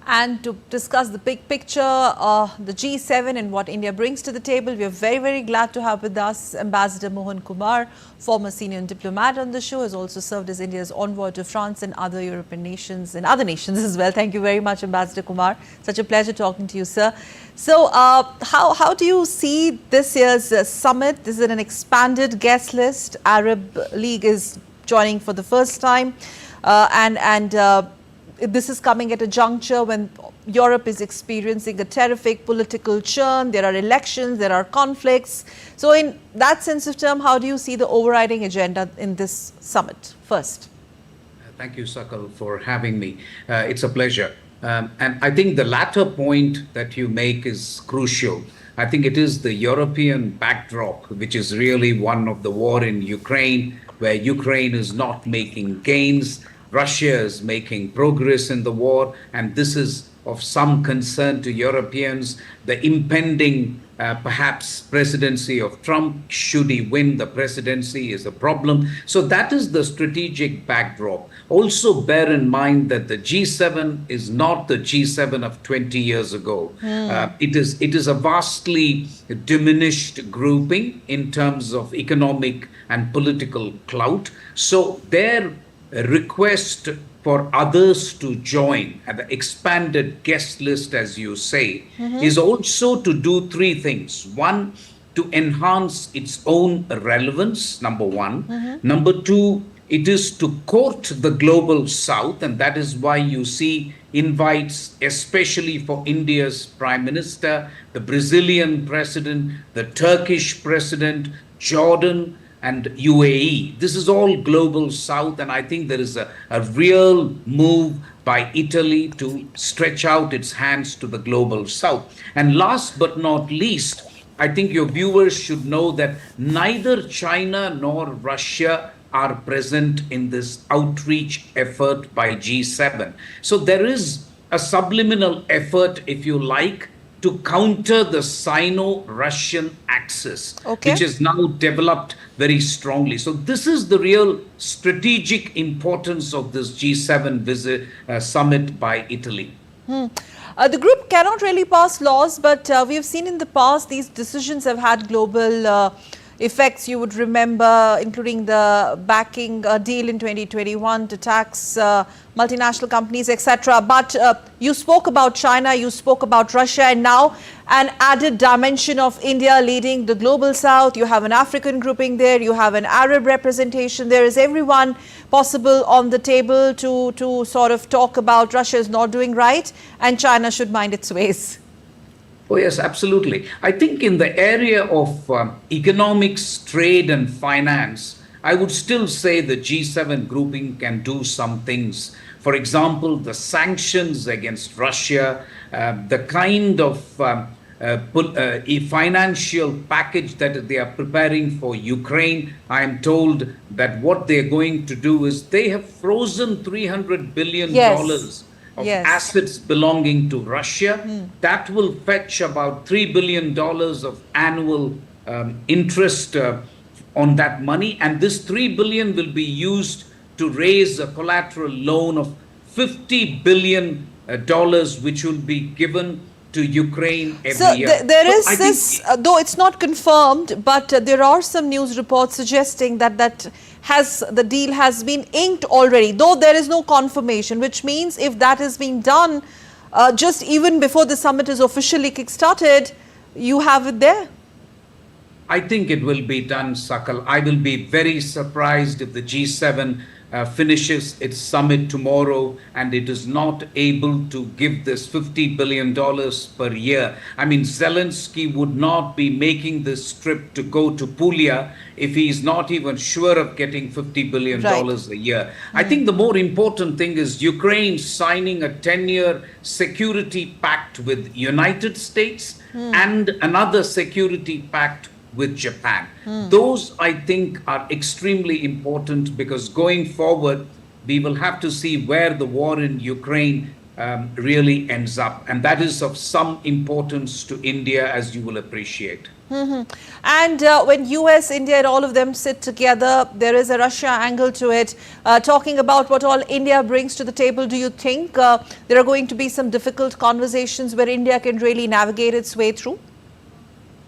And to discuss the big picture, the G7 and what India brings to the table, we are very, very glad to have with us Ambassador Mohan Kumar, former senior diplomat on the show, has also served as India's envoy to France and other European nations and other nations as well. Thank you very much, Ambassador Kumar. Such a pleasure talking to you, sir. So, how do you see this year's summit? This is an expanded guest list. Arab League is joining for the first time, this is coming at a juncture when Europe is experiencing a terrific political churn. There are elections, there are conflicts. So in that sense of term, how do you see the overriding agenda in this summit first? Thank you, Sakal, for having me. It's a pleasure. And I think the latter point that you make is crucial. I think it is the European backdrop, which is really one of the war in Ukraine, where Ukraine is not making gains. Russia is making progress in the war, and this is of some concern to Europeans. The impending, perhaps, presidency of Trump, should he win the presidency, is a problem. So that is the strategic backdrop. Also bear in mind that the G7 is not the G7 of 20 years ago. It is a vastly diminished grouping in terms of economic and political clout. So their request for others to join at the expanded guest list, as you say, is also to do three things. One, to enhance its own relevance, number one. Number two, it is to court the global south, and that is why you see invites, especially for India's Prime Minister, the Brazilian President, the Turkish President, Jordan, and UAE. This is all global south, and I think there is a real move by Italy to stretch out its hands to the global south. And last but not least, I think your viewers should know that neither China nor Russia are present in this outreach effort by G7. So there is a subliminal effort, if you like, to counter the Sino-Russian axis, which is now developed very strongly. So this is the real strategic importance of this G7 visit summit by Italy. The group cannot really pass laws, but we have seen in the past these decisions have had global effects. You would remember, including the backing deal in 2021 to tax multinational companies, etc. But you spoke about China, you spoke about Russia, and now an added dimension of India leading the global south. You have an African grouping there, you have an Arab representation. There is everyone possible on the table to sort of talk about Russia is not doing right and China should mind its ways. Oh, yes, absolutely. I think in the area of economics, trade, and finance, I would still say the G7 grouping can do some things. For example, the sanctions against Russia, the kind of financial package that they are preparing for Ukraine. I am told that what they're going to do is they have frozen $300 billion. Of assets belonging to Russia. That will fetch about $3 billion of annual interest on that money. And this $3 billion will be used to raise a collateral loan of $50 billion, which will be given to Ukraine every year. So there is this, though it's not confirmed, but there are some news reports suggesting that the deal has been inked already, though there is no confirmation, which means if that is being done just even before the summit is officially kick-started, you have it there. I think it will be done, Sakal. I will be very surprised if the G7 finishes its summit tomorrow and it is not able to give this $50 billion per year. I mean, Zelensky would not be making this trip to go to Puglia if he is not even sure of getting $50 billion a year. I think the more important thing is Ukraine signing a 10-year security pact with United States and another security pact with Japan. Those, I think, are extremely important because going forward, we will have to see where the war in Ukraine really ends up. And that is of some importance to India, as you will appreciate. And when US, India and all of them sit together, there is a Russia angle to it. Talking about what all India brings to the table, do you think there are going to be some difficult conversations where India can really navigate its way through?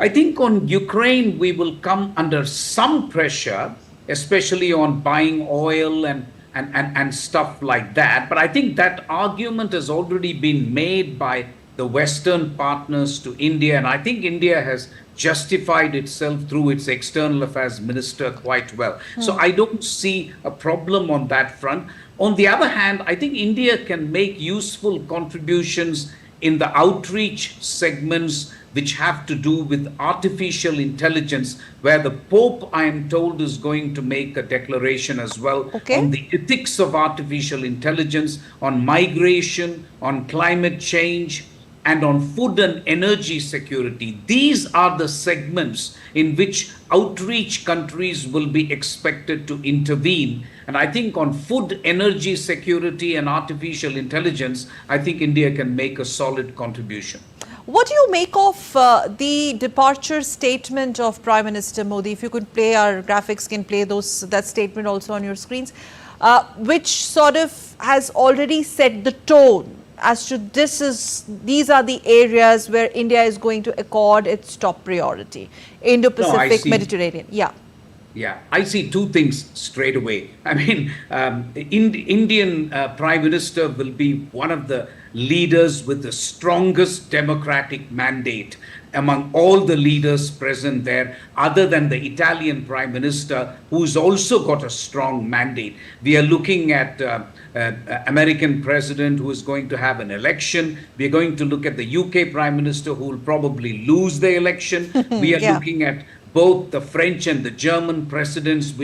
I think on Ukraine, we will come under some pressure, especially on buying oil and stuff like that. But I think that argument has already been made by the Western partners to India. And I think India has justified itself through its external affairs minister quite well. So I don't see a problem on that front. On the other hand, I think India can make useful contributions in the outreach segments which have to do with artificial intelligence, where the Pope, I am told, is going to make a declaration as well on the ethics of artificial intelligence, on migration, on climate change, and on food and energy security. These are the segments in which outreach countries will be expected to intervene. And I think on food, energy security, and artificial intelligence, I think India can make a solid contribution. What do you make of the departure statement of Prime Minister Modi? If you could play, our graphics can play that statement also on your screens, which sort of has already set the tone as to these are the areas where India is going to accord its top priority. Indo-Pacific, Mediterranean. Yeah, I see two things straight away. I mean, Indian Prime Minister will be one of the leaders with the strongest democratic mandate among all the leaders present there, other than the Italian Prime Minister, who's also got a strong mandate. We are looking at American president who is going to have an election. We are going to look at the UK Prime Minister who will probably lose the election. We are looking at both the French and the German presidents,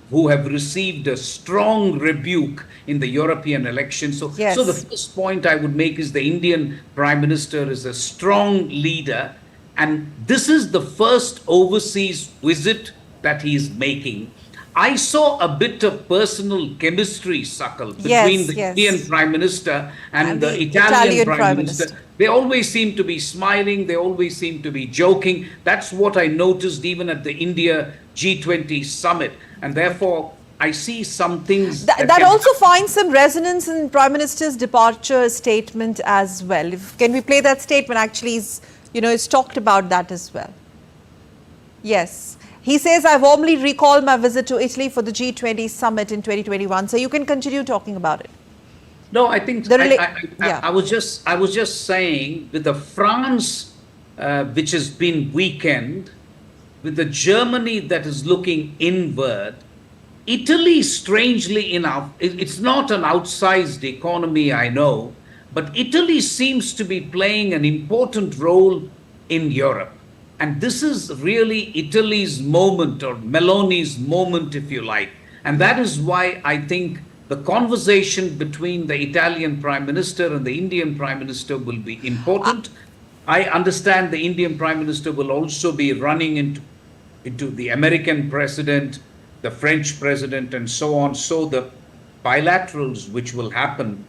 who have received a strong rebuke in the European elections. So the first point I would make is the Indian Prime Minister is a strong leader, and this is the first overseas visit that he is making. I saw a bit of personal chemistry, Sakal, between the Indian Prime Minister and the Italian Prime Minister. They always seem to be smiling. They always seem to be joking. That's what I noticed even at the India G20 summit. And therefore, I see some things that also finds some resonance in Prime Minister's departure statement as well. Can we play that statement? Actually, it's talked about that as well. Yes. He says, I warmly recall my visit to Italy for the G20 summit in 2021. So you can continue talking about it. No, I think I was just saying, with the France, which has been weakened, with the Germany that is looking inward, Italy, strangely enough, it's not an outsized economy, I know, but Italy seems to be playing an important role in Europe. And this is really Italy's moment, or Meloni's moment, if you like. And that is why I think the conversation between the Italian Prime Minister and the Indian Prime Minister will be important. I understand the Indian Prime Minister will also be running into the American president, the French president, and so on. So the bilaterals which will happen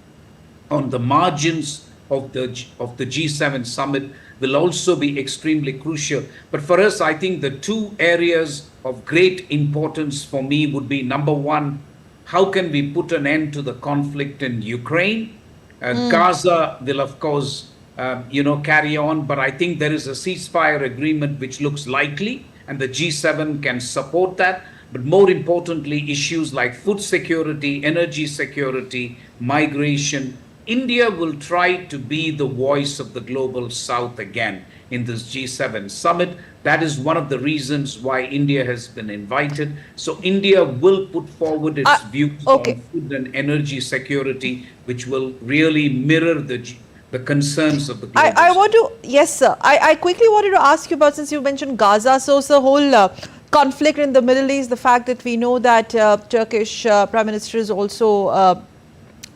on the margins of the G7 summit will also be extremely crucial. But for us, I think the two areas of great importance for me would be, number one, how can we put an end to the conflict in Ukraine? Gaza will, of course, carry on, but I think there is a ceasefire agreement which looks likely, and the G7 can support that. But more importantly, issues like food security, energy security, migration. India will try to be the voice of the global south again in this G7 summit. That is one of the reasons why India has been invited. So India will put forward its views on food and energy security, which will really mirror the concerns of the global south. Yes, sir. I quickly wanted to ask you about, since you mentioned Gaza, so it's the whole conflict in the Middle East, the fact that we know that Turkish Prime Minister is also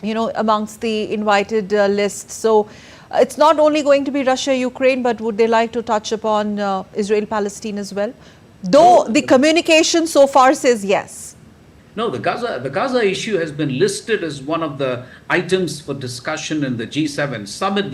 amongst the invited list. So it's not only going to be Russia, Ukraine, but would they like to touch upon Israel, Palestine as well? Though the communication so far says yes. No, the Gaza issue has been listed as one of the items for discussion in the G7 summit.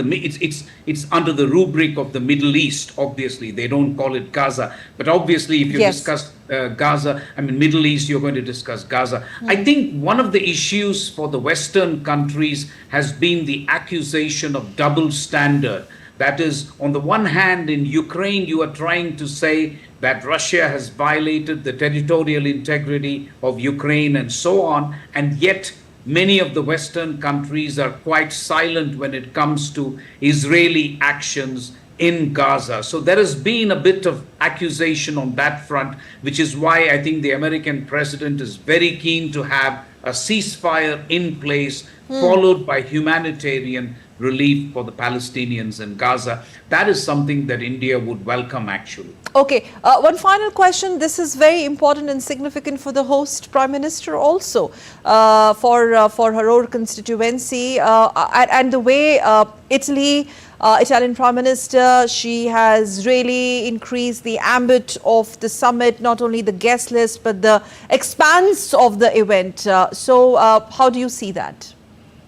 It's under the rubric of the Middle East. Obviously, they don't call it Gaza, but obviously, if you Yes. discuss Gaza, I mean Middle East, you're going to discuss Gaza. I think one of the issues for the Western countries has been the accusation of double standard. That is, on the one hand, in Ukraine, you are trying to say that Russia has violated the territorial integrity of Ukraine and so on, and yet many of the Western countries are quite silent when it comes to Israeli actions in Gaza. So there has been a bit of accusation on that front, which is why I think the American president is very keen to have a ceasefire in place, followed by humanitarian relief for the Palestinians in Gaza. That is something that India would welcome, actually. Okay, one final question. This is very important and significant for the host Prime Minister also, for her own constituency, and the way Italian Prime Minister, she has really increased the ambit of the summit, not only the guest list, but the expanse of the event. So how do you see that?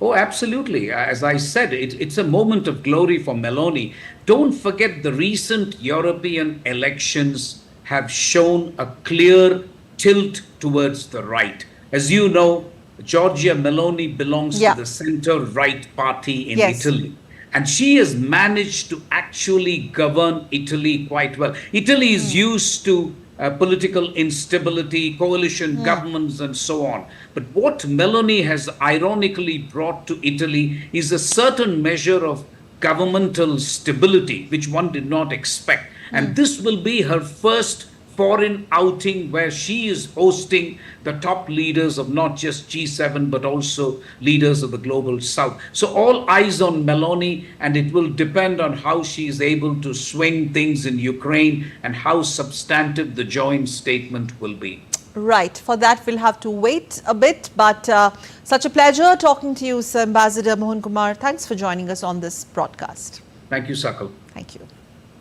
Oh, absolutely. As I said, it's a moment of glory for Meloni. Don't forget the recent European elections have shown a clear tilt towards the right. As you know, Giorgia Meloni belongs to the center-right party in Italy. And she has managed to actually govern Italy quite well. Italy is used to political instability, coalition governments, and so on. But what Meloni has ironically brought to Italy is a certain measure of governmental stability, which one did not expect. And this will be her first foreign outing where she is hosting the top leaders of not just G7, but also leaders of the global south. So all eyes on Meloni, and it will depend on how she is able to swing things in Ukraine and how substantive the joint statement will be. Right. For that, we'll have to wait a bit. But such a pleasure talking to you, Sir Ambassador Mohan Kumar. Thanks for joining us on this broadcast. Thank you, Sakal. Thank you.